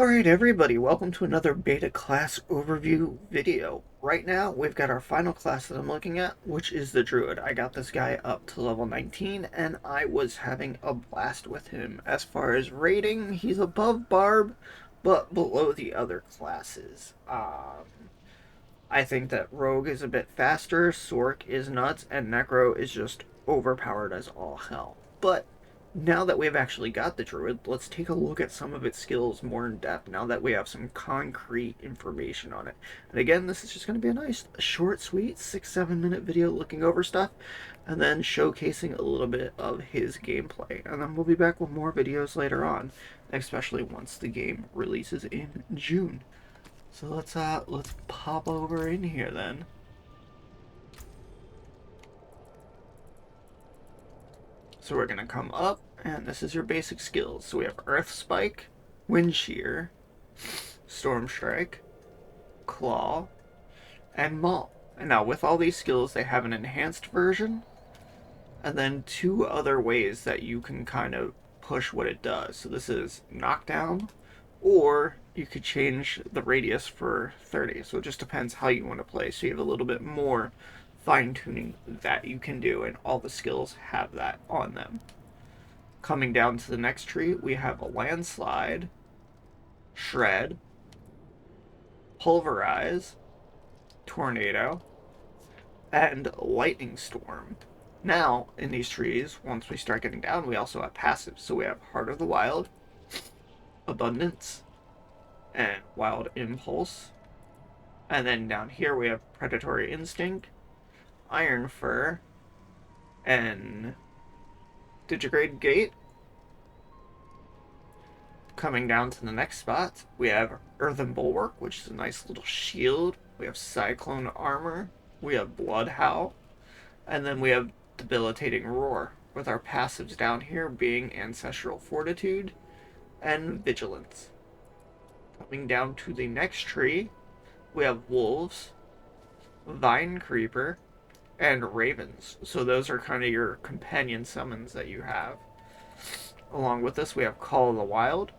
Alright everybody, welcome to another beta class overview video. Right now, we've got our final class that I'm looking at, which is the Druid. I got this guy up to level 19, and I was having a blast with him. As far as rating, he's above Barb, but below the other classes. I think that Rogue is a bit faster, Sork is nuts, and Necro is just overpowered as all hell. But now that we've actually got the Druid, let's take a look at some of its skills more in depth now that we have some concrete information on it. And again, this is just going to be a nice, short, sweet 6-7 minute video looking over stuff and then showcasing a little bit of his gameplay. And then we'll be back with more videos later on, especially once the game releases in June. So let's pop over in here then. So we're gonna come up, and this is your basic skills. So we have Earth Spike, Wind Shear, Storm Strike, Claw, and Maul. And now with all these skills, they have an enhanced version, and then two other ways that you can kind of push what it does. So this is Knockdown, or you could change the radius for 30. So it just depends how you want to play. So you have a little bit more fine-tuning that you can do, and all the skills have that on them. Coming down to the next tree, we have a Landslide, Shred, Pulverize, Tornado, and Lightning Storm. Now, in these trees, once we start getting down, we also have passives. So we have Heart of the Wild, Abundance, and Wild Impulse. And then down here we have Predatory Instinct, Iron Fur, and Digigrade Gate. Coming down to the next spot, we have Earthen Bulwark, which is a nice little shield. We have Cyclone Armor, we have Blood Howl, and then we have Debilitating Roar, with our passives down here being Ancestral Fortitude and Vigilance. Coming down to the next tree, we have Wolves, Vine Creeper, and Ravens. So those are kind of your companion summons that you have. Along with this, we have Call of the Wild,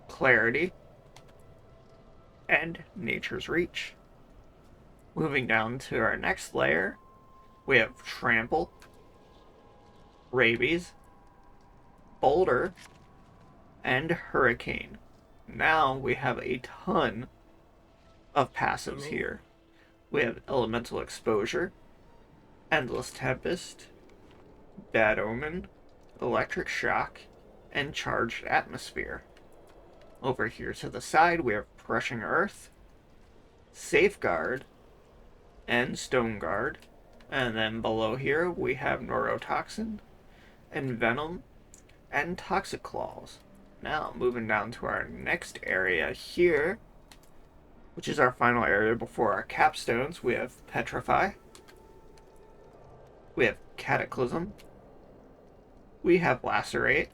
Clarity, and Nature's Reach. Moving down to our next layer, we have Trample, Rabies, Boulder, and Hurricane. Now we have a ton of passives here. We have Elemental Exposure, Endless Tempest, Bad Omen, Electric Shock, and Charged Atmosphere. Over here to the side, we have Crushing Earth, Safeguard, and Stone Guard. And then below here, we have Neurotoxin, and Venom, and Toxic Claws. Now, moving down to our next area here, which is our final area before our capstones, we have Petrify, we have Cataclysm, we have Lacerate,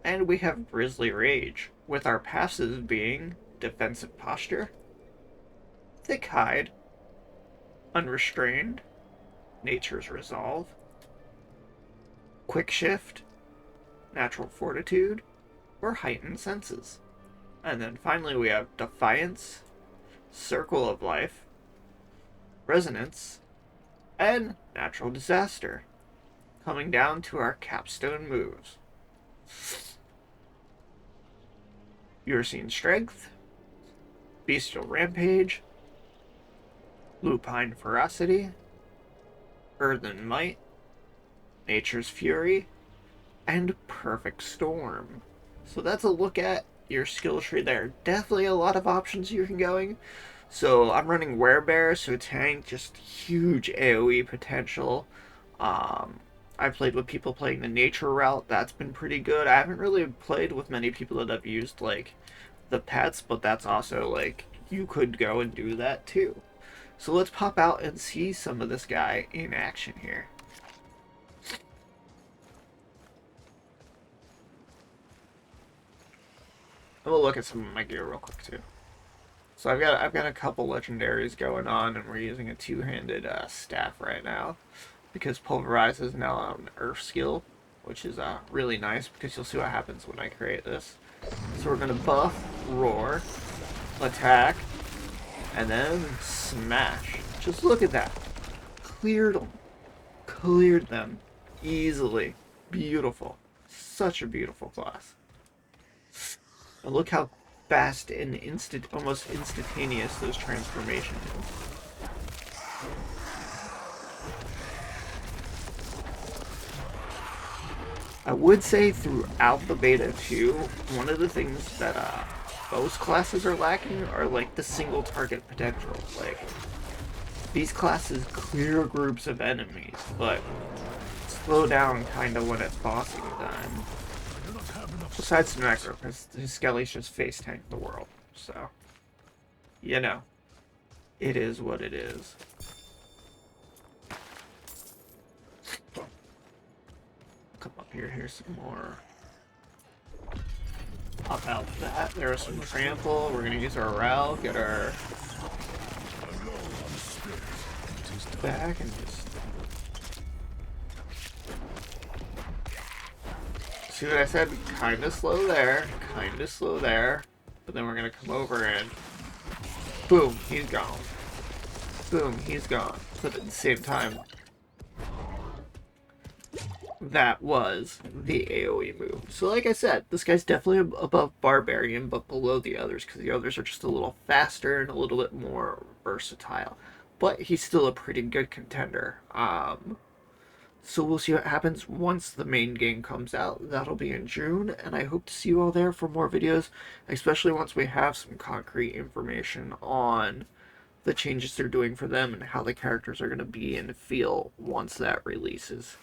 and we have Grisly Rage, with our passives being Defensive Posture, Thick Hide, Unrestrained, Nature's Resolve, Quick Shift, Natural Fortitude, or Heightened Senses. And then finally we have Defiance, Circle of Life, Resonance, and Natural Disaster. Coming down to our capstone moves. Ursine Strength, Bestial Rampage, Lupine Ferocity, Earthen Might, Nature's Fury, and Perfect Storm. So that's a look at your skill tree there. Definitely a lot of options you can going. So I'm running Werebear, so tank, just huge AoE potential. I played with people playing the nature route. That's been pretty good. I haven't really played with many people that have used like the pets, but that's also like you could go and do that too. So let's pop out and see some of this guy in action here. We'll look at some of my gear real quick too. So I've got a couple legendaries going on, and we're using a two-handed staff right now because Pulverize is now an Earth skill. which is really nice because you'll see what happens when I create this. So we're going to buff, roar, attack, and then smash. Just look at that. Cleared them. Cleared them easily. Beautiful. Such a beautiful class. And look how fast and almost instantaneous those transformations is. I would say throughout the beta too, one of the things that most classes are lacking are like the single target potential. Like, these classes clear groups of enemies, but slow down kind of when it's bossing time. Besides the Necro, because his Skelly's just face tank the world. So, you know, it is what it is. Come up here, here's some more. Pop out that. There's some trample. We're gonna use our Ral, get our back, and just see what I said. Kinda slow there, kinda slow there, but then we're gonna come over and boom, he's gone. Boom, he's gone. But at the same time, that was the AoE move. So like I said, this guy's definitely above Barbarian, but below the others, because the others are just a little faster and a little bit more versatile. But he's still a pretty good contender. So we'll see what happens once the main game comes out. That'll be in June, and I hope to see you all there for more videos, especially once we have some concrete information on the changes they're doing for them and how the characters are going to be and feel once that releases.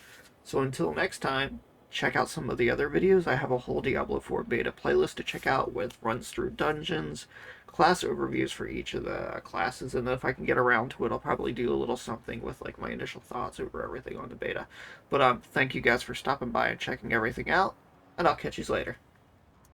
So until next time, check out some of the other videos. I have a whole Diablo 4 beta playlist to check out with runs through dungeons, class overviews for each of the classes, and then if I can get around to it, I'll probably do a little something with like my initial thoughts over everything on the beta. But thank you guys for stopping by and checking everything out, and I'll catch you later.